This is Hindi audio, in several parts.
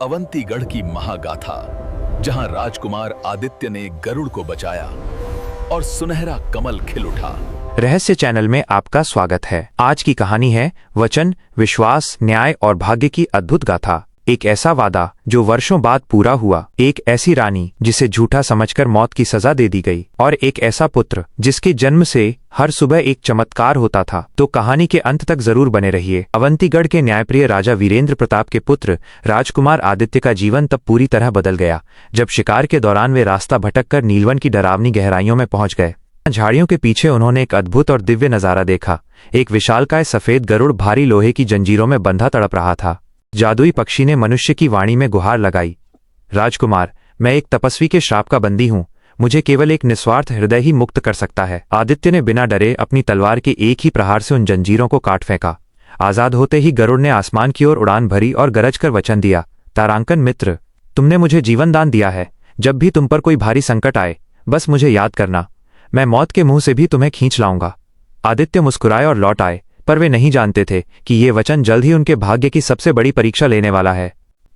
अवंतीगढ़ की महागाथा, जहां राजकुमार आदित्य ने गरुड़ को बचाया और सुनहरा कमल खिल उठा। रहस्य चैनल में आपका स्वागत है। आज की कहानी है वचन, विश्वास, न्याय और भाग्य की अद्भुत गाथा। एक ऐसा वादा जो वर्षों बाद पूरा हुआ, एक ऐसी रानी जिसे झूठा समझकर मौत की सजा दे दी गई, और एक ऐसा पुत्र जिसके जन्म से हर सुबह एक चमत्कार होता था। तो कहानी के अंत तक जरूर बने रहिए। अवंतीगढ़ के न्यायप्रिय राजा वीरेंद्र प्रताप के पुत्र राजकुमार आदित्य का जीवन तब पूरी तरह बदल गया, जब शिकार के दौरान वे रास्ता भटककर नीलवन की डरावनी गहराइयों में पहुंच गए। झाड़ियों के पीछे उन्होंने एक अद्भुत और दिव्य नजारा देखा। एक विशालकाय सफेद गरुड़ भारी लोहे की जंजीरों में बंधा तड़प रहा था। जादुई पक्षी ने मनुष्य की वाणी में गुहार लगाई, राजकुमार, मैं एक तपस्वी के श्राप का बंदी हूँ, मुझे केवल एक निस्वार्थ हृदय ही मुक्त कर सकता है। आदित्य ने बिना डरे अपनी तलवार के एक ही प्रहार से उन जंजीरों को काट फेंका। आजाद होते ही गरुड़ ने आसमान की ओर उड़ान भरी और गरज कर वचन दिया, तारांकन मित्र, तुमने मुझे जीवन दान दिया है। जब भी तुम पर कोई भारी संकट आए, बस मुझे याद करना, मैं मौत के मुंह से भी तुम्हें खींच लाऊंगा। आदित्य मुस्कुराए और लौट आए, पर वे नहीं जानते थे कि ये वचन जल्द ही उनके भाग्य की सबसे बड़ी परीक्षा लेने वाला है।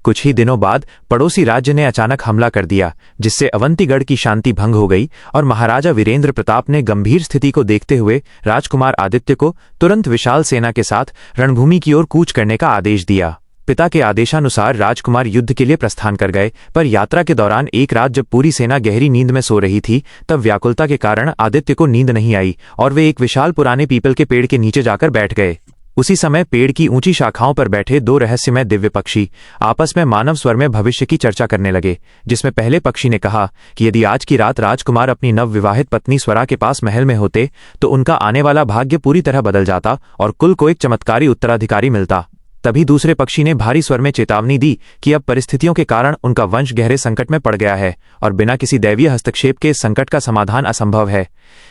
कुछ ही दिनों बाद पड़ोसी राज्य ने अचानक हमला कर दिया, जिससे अवंतीगढ़ की शांति भंग हो गई और महाराजा वीरेंद्र प्रताप ने गंभीर स्थिति को देखते हुए राजकुमार आदित्य को तुरंत विशाल सेना के साथ रणभूमि की ओर कूच करने का आदेश दिया। पिता के आदेशानुसार राजकुमार युद्ध के लिए प्रस्थान कर गए, पर यात्रा के दौरान एक रात जब पूरी सेना गहरी नींद में सो रही थी, तब व्याकुलता के कारण आदित्य को नींद नहीं आई और वे एक विशाल पुराने पीपल के पेड़ के नीचे जाकर बैठ गए। उसी समय पेड़ की ऊंची शाखाओं पर बैठे दो रहस्यमय दिव्य पक्षी आपस में मानव स्वर में भविष्य की चर्चा करने लगे, जिसमें पहले पक्षी ने कहा कि यदि आज की रात राजकुमार अपनी नवविवाहित पत्नी स्वरा के पास महल में होते तो उनका आने वाला भाग्य पूरी तरह बदल जाता और कुल को एक चमत्कारी उत्तराधिकारी मिलता। तभी दूसरे पक्षी ने भारी स्वर में चेतावनी दी कि अब परिस्थितियों के कारण उनका वंश गहरे संकट में पड़ गया है और बिना किसी दैवीय हस्तक्षेप के इस संकट का समाधान असंभव है।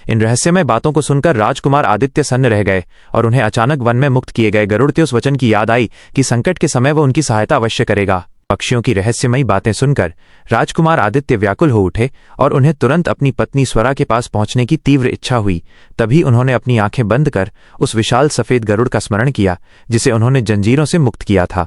इन रहस्यमय बातों को सुनकर राजकुमार आदित्य सन्न रह गए और उन्हें अचानक वन में मुक्त किए गए गरुड़ के उस वचन की याद आई कि संकट के समय वह उनकी सहायता अवश्य करेगा। पक्षियों की रहस्यमयी बातें सुनकर राजकुमार आदित्य व्याकुल हो उठे और उन्हें तुरंत अपनी पत्नी स्वरा के पास पहुंचने की तीव्र इच्छा हुई। तभी उन्होंने अपनी आंखें बंद कर उस विशाल सफेद गरुड़ का स्मरण किया जिसे उन्होंने जंजीरों से मुक्त किया था।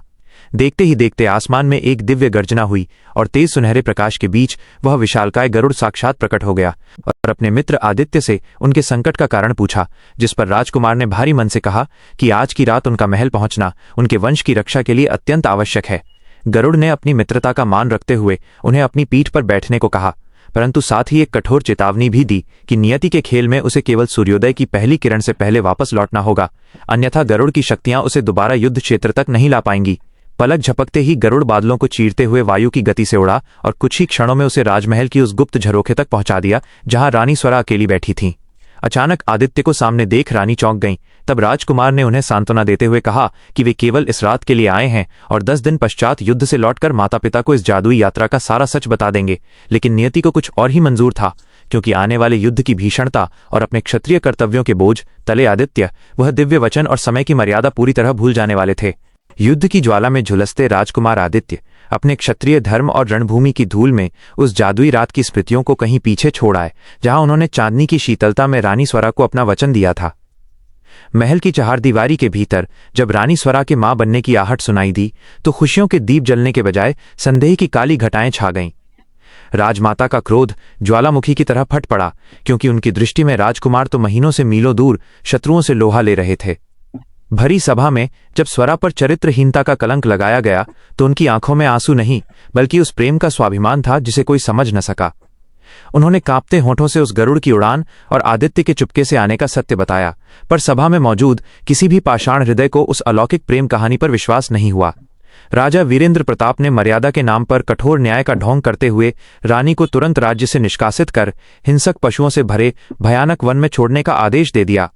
देखते ही देखते आसमान में एक दिव्य गर्जना हुई और तेज सुनहरे प्रकाश के बीच वह विशालकाय गरुड़ साक्षात प्रकट हो गया और अपने मित्र आदित्य से उनके संकट का कारण पूछा, जिस पर राजकुमार ने भारी मन से कहा कि आज की रात उनका महल पहुंचना उनके वंश की रक्षा के लिए अत्यंत आवश्यक है। गरुड़ ने अपनी मित्रता का मान रखते हुए उन्हें अपनी पीठ पर बैठने को कहा, परंतु साथ ही एक कठोर चेतावनी भी दी कि नियति के खेल में उसे केवल सूर्योदय की पहली किरण से पहले वापस लौटना होगा, अन्यथा गरुड़ की शक्तियां उसे दोबारा युद्ध क्षेत्र तक नहीं ला पाएंगी। पलक झपकते ही गरुड़ बादलों को चीरते हुए वायु की गति से उड़ा और कुछ ही क्षणों में उसे राजमहल की उस गुप्त झरोखे तक पहुंचा दिया जहां रानी स्वरा अकेली बैठी थीं। अचानक आदित्य को सामने देख रानी चौंक गईं। तब राजकुमार ने उन्हें सांत्वना देते हुए कहा कि वे केवल इस रात के लिए आए हैं और 10 दिन पश्चात युद्ध से लौटकर माता पिता को इस जादुई यात्रा का सारा सच बता देंगे। लेकिन नियति को कुछ और ही मंजूर था, क्योंकि आने वाले युद्ध की भीषणता और अपने क्षत्रिय कर्तव्यों के बोझ तले आदित्य वह दिव्य वचन और समय की मर्यादा पूरी तरह भूल जाने वाले थे। युद्ध की ज्वाला में झुलसते राजकुमार आदित्य अपने क्षत्रिय धर्म और रणभूमि की धूल में उस जादुई रात की स्मृतियों को कहीं पीछे छोड़ आए, जहां उन्होंने चांदनी की शीतलता में रानी स्वरा को अपना वचन दिया था। महल की चहारदीवारी के भीतर जब रानी स्वरा के मां बनने की आहट सुनाई दी, तो खुशियों के दीप जलने के बजाय संदेह की काली घटाएं छा गईं। राजमाता का क्रोध ज्वालामुखी की तरह फट पड़ा, क्योंकि उनकी दृष्टि में राजकुमार तो महीनों से मीलों दूर शत्रुओं से लोहा ले रहे थे। भरी सभा में जब स्वरा पर चरित्रहीनता का कलंक लगाया गया, तो उनकी आंखों में आंसू नहीं बल्कि उस प्रेम का स्वाभिमान था जिसे कोई समझ न सका। उन्होंने कांपते होठों से उस गरुड़ की उड़ान और आदित्य के चुपके से आने का सत्य बताया, पर सभा में मौजूद किसी भी पाषाण हृदय को उस अलौकिक प्रेम कहानी पर विश्वास नहीं हुआ। राजा वीरेंद्र प्रताप ने मर्यादा के नाम पर कठोर न्याय का ढोंग करते हुए रानी को तुरंत राज्य से निष्कासित कर हिंसक पशुओं से भरे भयानक वन में छोड़ने का आदेश दे दिया।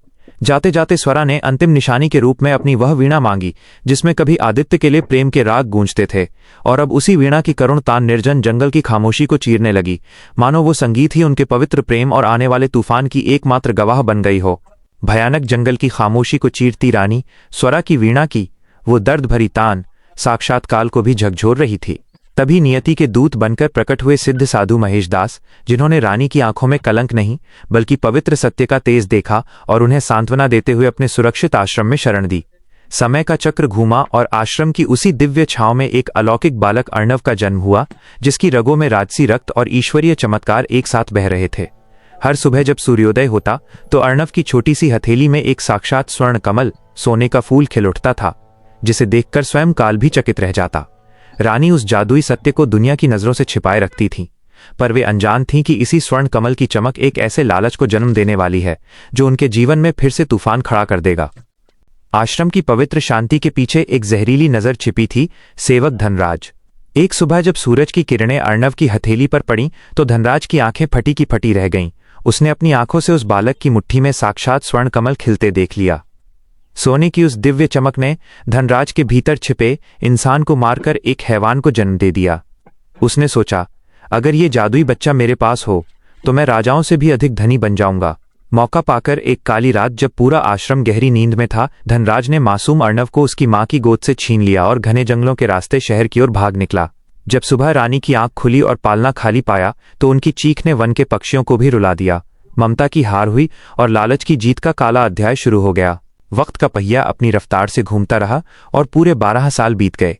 जाते जाते स्वरा ने अंतिम निशानी के रूप में अपनी वह वीणा मांगी जिसमें कभी आदित्य के लिए प्रेम के राग गूंजते थे, और अब उसी वीणा की करुण तान निर्जन जंगल की खामोशी को चीरने लगी, मानो वो संगीत ही उनके पवित्र प्रेम और आने वाले तूफान की एकमात्र गवाह बन गई हो। भयानक जंगल की खामोशी को चीरती रानी स्वरा की वीणा की वो दर्द भरी तान साक्षात काल को भी झकझोर रही थी। तभी नियति के दूत बनकर प्रकट हुए सिद्ध साधु महेशदास, जिन्होंने रानी की आंखों में कलंक नहीं बल्कि पवित्र सत्य का तेज देखा और उन्हें सांत्वना देते हुए अपने सुरक्षित आश्रम में शरण दी। समय का चक्र घूमा और आश्रम की उसी दिव्य छांव में एक अलौकिक बालक अर्णव का जन्म हुआ, जिसकी रगों में राजसी रक्त और ईश्वरीय चमत्कार एक साथ बह रहे थे। हर सुबह जब सूर्योदय होता तो अर्णव की छोटी सी हथेली में एक साक्षात स्वर्ण कमल, सोने का फूल खिल उठता था, जिसे देखकर स्वयं काल भी चकित रह जाता। रानी उस जादुई सत्य को दुनिया की नजरों से छिपाए रखती थीं, पर वे अनजान थीं कि इसी स्वर्ण कमल की चमक एक ऐसे लालच को जन्म देने वाली है जो उनके जीवन में फिर से तूफान खड़ा कर देगा। आश्रम की पवित्र शांति के पीछे एक जहरीली नजर छिपी थी सेवक धनराज। एक सुबह जब सूरज की किरणें अर्णव की हथेली पर पड़ीं तो धनराज की आंखें फटी की फटी रह गईं। उसने अपनी आंखों से उस बालक की मुट्ठी में साक्षात स्वर्ण कमल खिलते देख लिया। सोने की उस दिव्य चमक ने धनराज के भीतर छिपे इंसान को मारकर एक हैवान को जन्म दे दिया। उसने सोचा, अगर ये जादुई बच्चा मेरे पास हो तो मैं राजाओं से भी अधिक धनी बन जाऊंगा। मौका पाकर एक काली रात जब पूरा आश्रम गहरी नींद में था, धनराज ने मासूम अर्णव को उसकी मां की गोद से छीन लिया और घने जंगलों के रास्ते शहर की ओर भाग निकला। जब सुबह रानी की आंख खुली और पालना खाली पाया तो उनकी चीख ने वन के पक्षियों को भी रुला दिया। ममता की हार हुई और लालच की जीत का काला अध्याय शुरू हो गया। वक्त का पहिया अपनी रफ्तार से घूमता रहा और पूरे 12 साल बीत गए।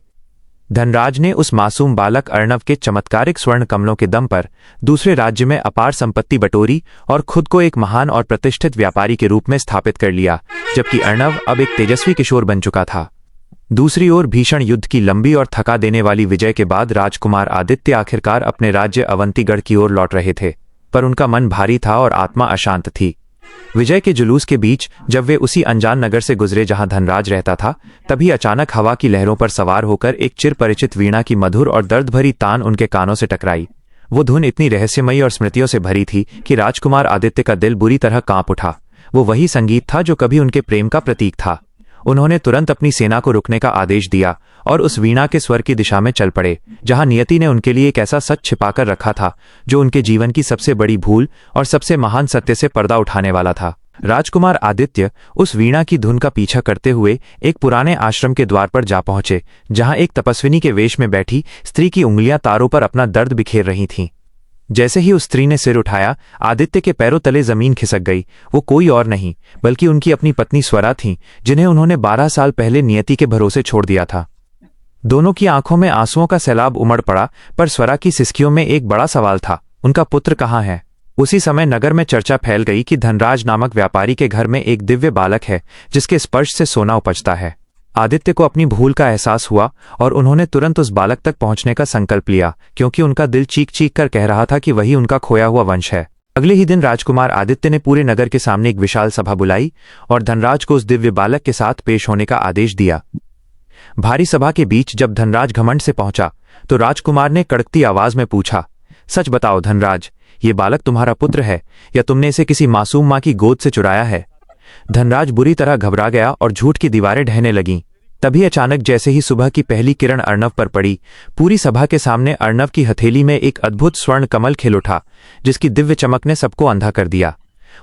धनराज ने उस मासूम बालक अर्णव के चमत्कारिक स्वर्ण कमलों के दम पर दूसरे राज्य में अपार संपत्ति बटोरी और खुद को एक महान और प्रतिष्ठित व्यापारी के रूप में स्थापित कर लिया, जबकि अर्णव अब एक तेजस्वी किशोर बन चुका था। दूसरी ओर भीषण युद्ध की लंबी और थका देने वाली विजय के बाद राजकुमार आदित्य आखिरकार अपने राज्य अवंतीगढ़ की ओर लौट रहे थे, पर उनका मन भारी था और आत्मा अशांत थी। विजय के जुलूस के बीच जब वे उसी अनजान नगर से गुजरे जहां धनराज रहता था, तभी अचानक हवा की लहरों पर सवार होकर एक चिर परिचित वीणा की मधुर और दर्द भरी तान उनके कानों से टकराई। वो धुन इतनी रहस्यमयी और स्मृतियों से भरी थी कि राजकुमार आदित्य का दिल बुरी तरह कांप उठा। वो वही संगीत था जो कभी उनके प्रेम का प्रतीक था। उन्होंने तुरंत अपनी सेना को रुकने का आदेश दिया और उस वीणा के स्वर की दिशा में चल पड़े, जहां नियति ने उनके लिए एक ऐसा सच छिपाकर रखा था जो उनके जीवन की सबसे बड़ी भूल और सबसे महान सत्य से पर्दा उठाने वाला था। राजकुमार आदित्य उस वीणा की धुन का पीछा करते हुए एक पुराने आश्रम के द्वार पर जा पहुंचे, जहां एक तपस्विनी के वेश में बैठी स्त्री की उंगलियां तारों पर अपना दर्द बिखेर रही थीं। जैसे ही उस स्त्री ने सिर उठाया, आदित्य के पैरों तले जमीन खिसक गई। वो कोई और नहीं बल्कि उनकी अपनी पत्नी स्वरा थीं, जिन्हें उन्होंने 12 साल पहले नियति के भरोसे छोड़ दिया था। दोनों की आंखों में आंसुओं का सैलाब उमड़ पड़ा, पर स्वरा की सिसकियों में एक बड़ा सवाल था, उनका पुत्र कहाँ है। उसी समय नगर में चर्चा फैल गई कि धनराज नामक व्यापारी के घर में एक दिव्य बालक है जिसके स्पर्श से सोना उपजता है। आदित्य को अपनी भूल का एहसास हुआ और उन्होंने तुरंत उस बालक तक पहुंचने का संकल्प लिया, क्योंकि उनका दिल चीख चीख कर कह रहा था कि वही उनका खोया हुआ वंश है। अगले ही दिन राजकुमार आदित्य ने पूरे नगर के सामने एक विशाल सभा बुलाई और धनराज को उस दिव्य बालक के साथ पेश होने का आदेश दिया। भारी सभा के बीच जब धनराज घमंड से पहुंचा तो राजकुमार ने कड़कती आवाज में पूछा, सच बताओ धनराज, ये बालक तुम्हारा पुत्र है या तुमने इसे किसी मासूम मां की गोद से चुराया है। धनराज बुरी तरह घबरा गया और झूठ की दीवारें ढहने लगीं। तभी अचानक जैसे ही सुबह की पहली किरण अर्णव पर पड़ी, पूरी सभा के सामने अर्णव की हथेली में एक अद्भुत स्वर्ण कमल खिल उठा, जिसकी दिव्य चमक ने सबको अंधा कर दिया।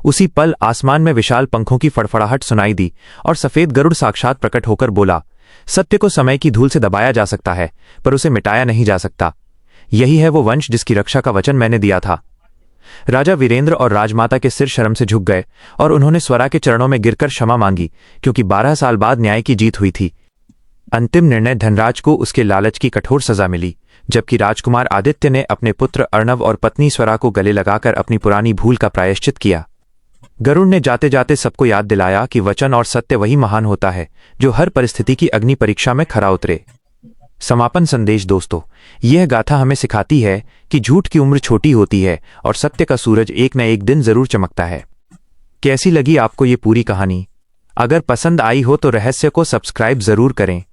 उसी पल आसमान में विशाल पंखों की फड़फड़ाहट सुनाई दी और सफेद गरुड़ साक्षात प्रकट होकर बोला, सत्य को समय की धूल से दबाया जा सकता है, पर उसे मिटाया नहीं जा सकता। यही है वो वंश जिसकी रक्षा का वचन मैंने दिया था। राजा वीरेंद्र और राजमाता के सिर शर्म से झुक गए और उन्होंने स्वरा के चरणों में गिरकर क्षमा मांगी, क्योंकि 12 साल बाद न्याय की जीत हुई थी। अंतिम निर्णय धनराज को उसके लालच की कठोर सजा मिली, जबकि राजकुमार आदित्य ने अपने पुत्र अर्णव और पत्नी स्वरा को गले लगाकर अपनी पुरानी भूल का प्रायश्चित किया। गरुड़ ने जाते जाते सबको याद दिलाया कि वचन और सत्य वही महान होता है जो हर परिस्थिति की अग्नि परीक्षा में खरा उतरे। समापन संदेश दोस्तों, यह गाथा हमें सिखाती है कि झूठ की उम्र छोटी होती है और सत्य का सूरज एक न एक दिन जरूर चमकता है। कैसी लगी आपको ये पूरी कहानी? अगर पसंद आई हो तो रहस्य को सब्सक्राइब जरूर करें।